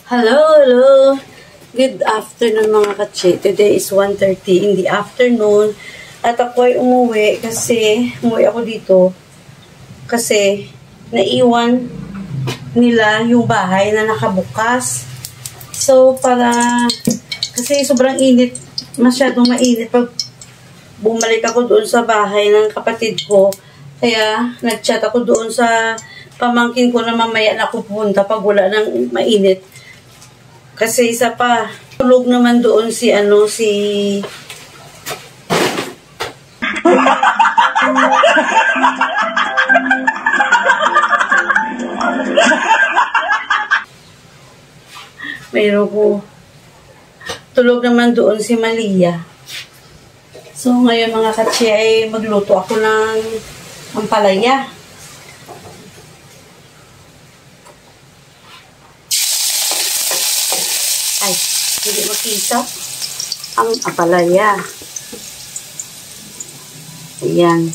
Hello, hello. Good afternoon mga katsi. Today is 1:30 in the afternoon. At ako ay umuwi ako dito kasi naiwan nila yung bahay na nakabukas. So, kasi sobrang init, masyadong mainit pag bumalik ako doon sa bahay ng kapatid ko. Kaya, nag-chat ako doon sa pamangkin ko na mamaya na ako pupunta pag wala ng mainit. Kasi isa pa, tulog naman doon si mayroon ko. Tulog naman doon si Malia. So, ngayon mga katsi ay magluto ako ng ampalaya. Ay, hindi makita ang ampalaya. Ayan.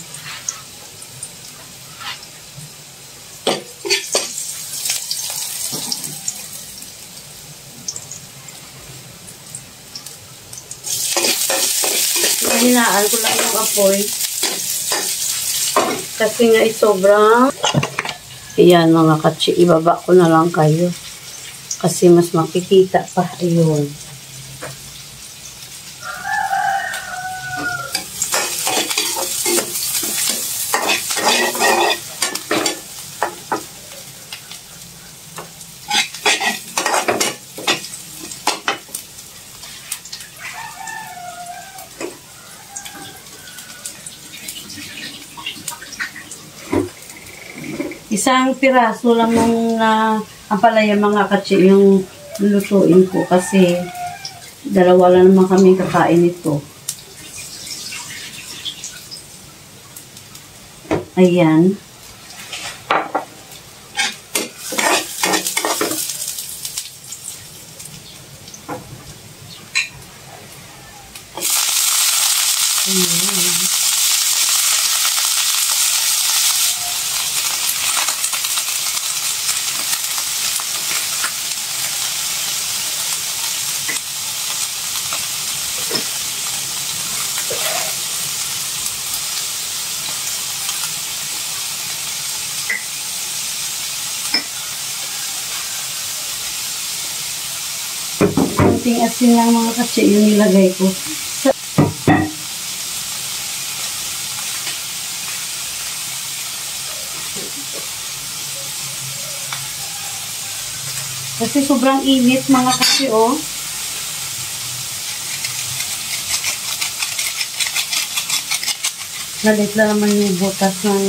Hinaan ko lang yung apoy. Kasi nga sobrang. Ayan mga katsi, ibaba ko na lang kayo. Kasi mas makikita pa. Ayun. Isang piraso lang ng ampalaya mga katsi yung lutuin ko kasi dalawa lang naman kami kakain ito. Ayan. Kunting asin lang mga katsi yung nilagay ko. Kasi sobrang init mga katsi oh. Nalit lang naman yung butas ng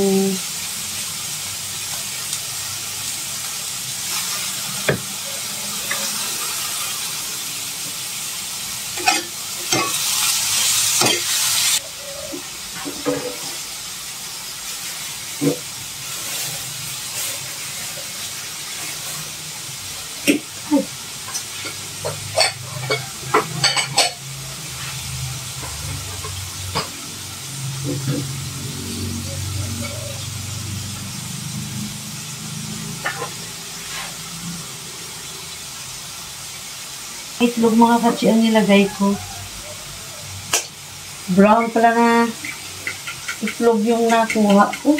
itlog mga katsi ang nilagay ko. Brown pala na itlog yung nakuha ko.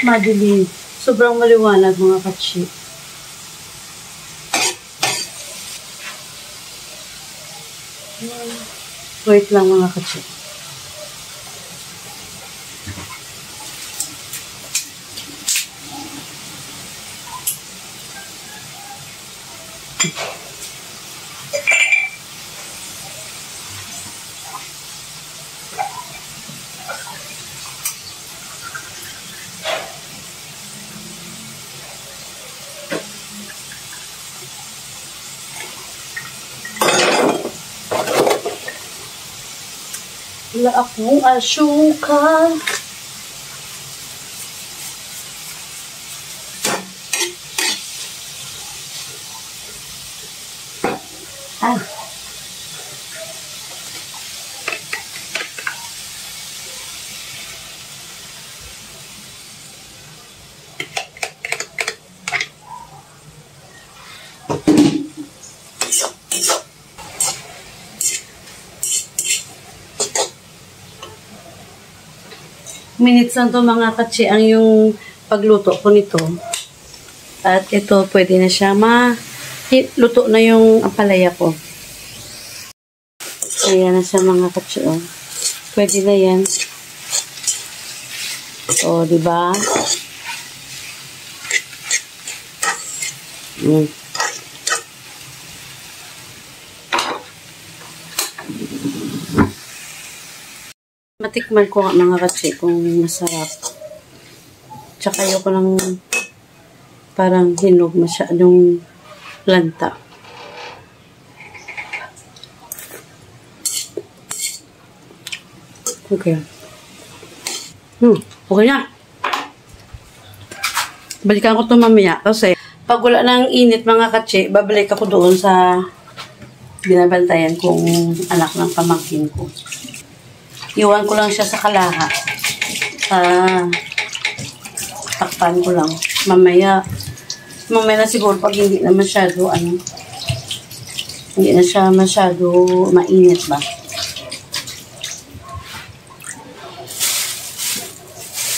Madilim. Sobrang maliwanag mga katsi. Wait lang mga katsi. Wala akong asukal. Ay. minutes lang to mga katsi ang yung pagluto ko nito. At ito, pwede na siya luto na yung ampalaya ko. Ayan na siya mga katsi. Oh. Pwede na yan. O, diba? Matikman ko nga mga katsi kung masarap. Tsaka ayoko lang parang hinog masyadong lanta. Okay. Okay na. Balikan ko ito mamaya kasi pag wala ng init mga katsi, babalik ako doon sa binabantayan kong anak ng pamangkin ko. Iwan ko lang siya sa kalaha. Takpan ko lang. Mamaya na siguro pag hindi na masyado, hindi na siya masyado mainit ba.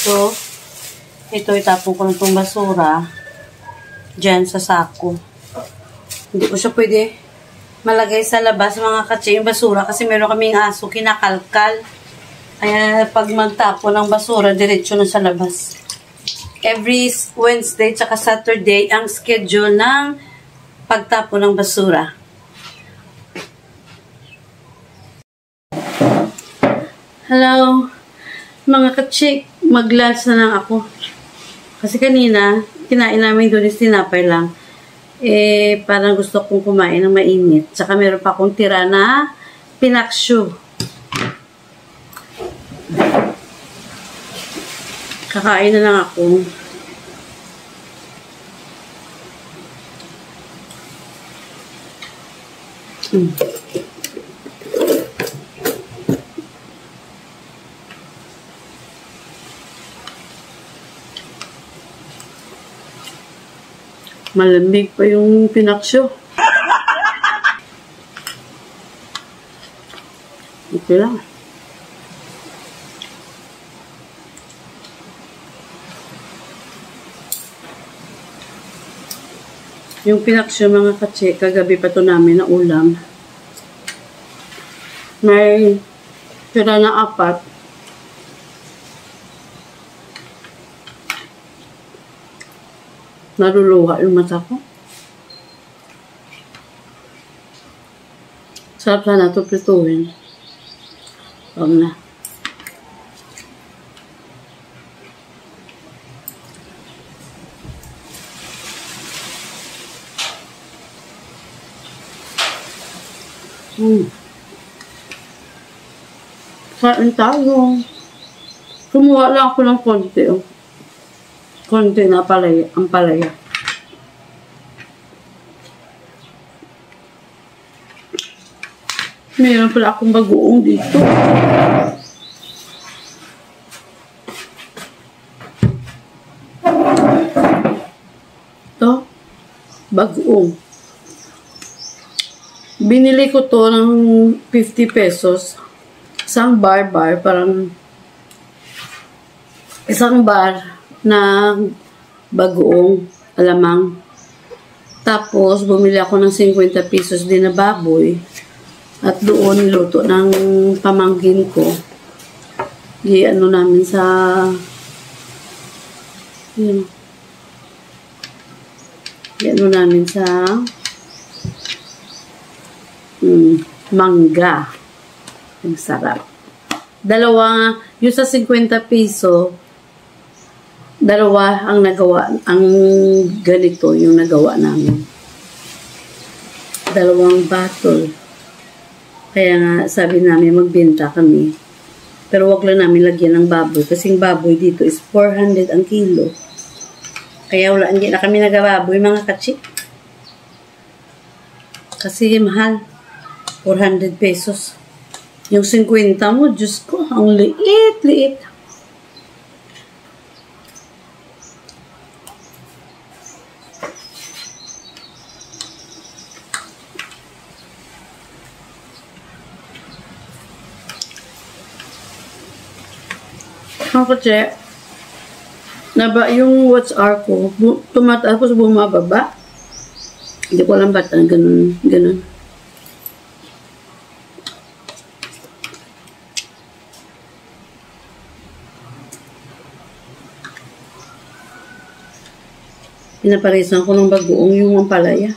So, ito itapon ko na itong basura dyan sa sako. Hindi ko siya pwede malagay sa labas mga katsi yung basura kasi meron kaming aso kinakalkal. Kaya pag magtapon ng basura, diretso na sa labas. Every Wednesday tsaka Saturday ang schedule ng pagtapon ng basura. Hello, mga katsi, mag-lunch na lang ako. Kasi kanina, kinain namin doon is tinapay lang. Parang gusto kong kumain ng mainit. Tsaka meron pa akong tira na pinaksyo. Kakain na lang ako. Malamig pa yung pinaksyo. Okay lang. Yung pinaksyo mga katsi, kagabi pa to namin na ulam. May tira na 4. Naluluha yung mata ko. Sarap sana ito prituhin. Huwag na. Kain tayo. Kumuha lang ako ng konti. Konti na ang palaya. Meron pala akong bagoong dito. Ito. Bagoong. Binili ko to ng 50 pesos. Isang bar, parang isang bar na bagoong alamang. Tapos, bumili ako ng 50 pesos din na baboy. At doon, luto ng pamangkin ko. Ano namin sa ano namin sa mangga. Ang sarap. Dalawa, yung sa 50 piso, dalawa ang nagawa, ang ganito yung nagawa namin. Dalawang bottle. Kaya nga, sabi namin, magbenta kami. Pero wag lang namin lagyan ng baboy. Kasing baboy dito is 400 ang kilo. Kaya wala, hindi na kami nagababoy, mga katsi. Kasi mahal. 400 pesos. Yung 50 mo, Diyos ko, ang liit. Ang kutsi, naba yung WhatsApp ko, tumataas bumababa. Hindi ko alam ba't ganun. Pinaparisan ko ng bagoong yung ampalaya.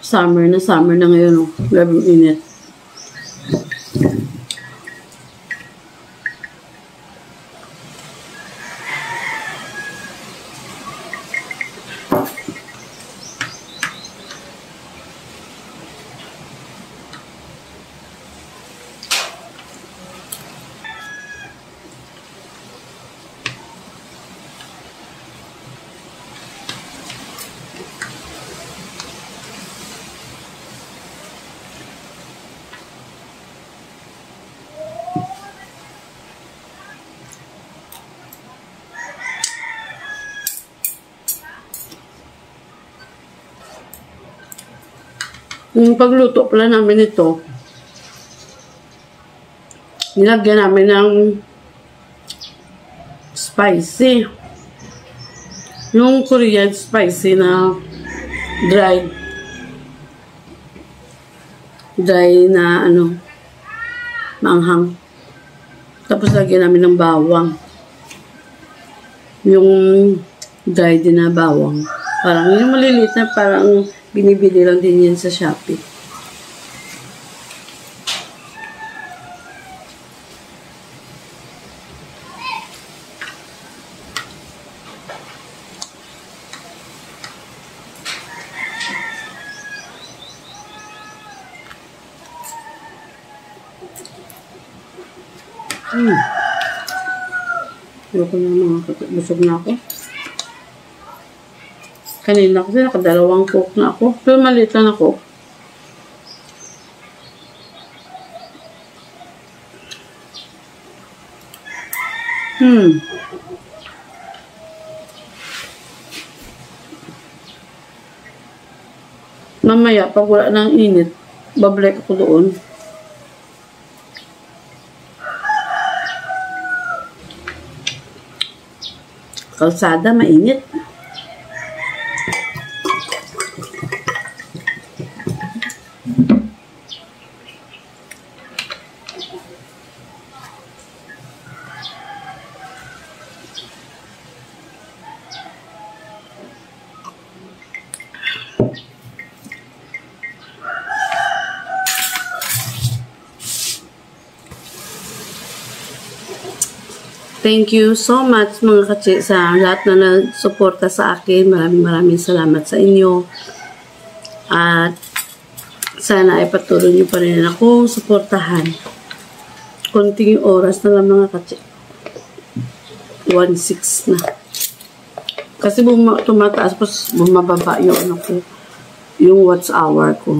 Summer na ngayon, oh. Grabing init. Yung pagluto pala namin ito, nilagyan namin ng spicy. Yung Korean spicy na dry na maanghang. Tapos lagyan namin ng bawang. Yung dry din na bawang. Parang yung maliliit na parang binibili lang din yan sa Shopee. Ayoko na busog na ako. Kanina kasi nakadalawang coke na ako. Pero maliit lang ako. Mamaya, pag wala ng init, babalik ako doon. Kalsada, mainit. Thank you so much mga katsi sa lahat na nagsuporta sa akin. Maraming salamat sa inyo. At sana ay patuloy nyo pa rin akong suportahan. Konting oras na lang mga katsi. 1:06 na. Kasi tumataas pa bumababa yung yung watch hour ko.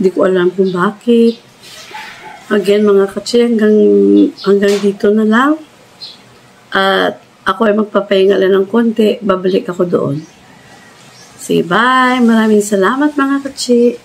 Di ko alam kung bakit. Again, mga katsi, hanggang dito na lang. At ako ay magpapahinga lang ng konti. Babalik ako doon. Say bye. Maraming salamat mga katsi.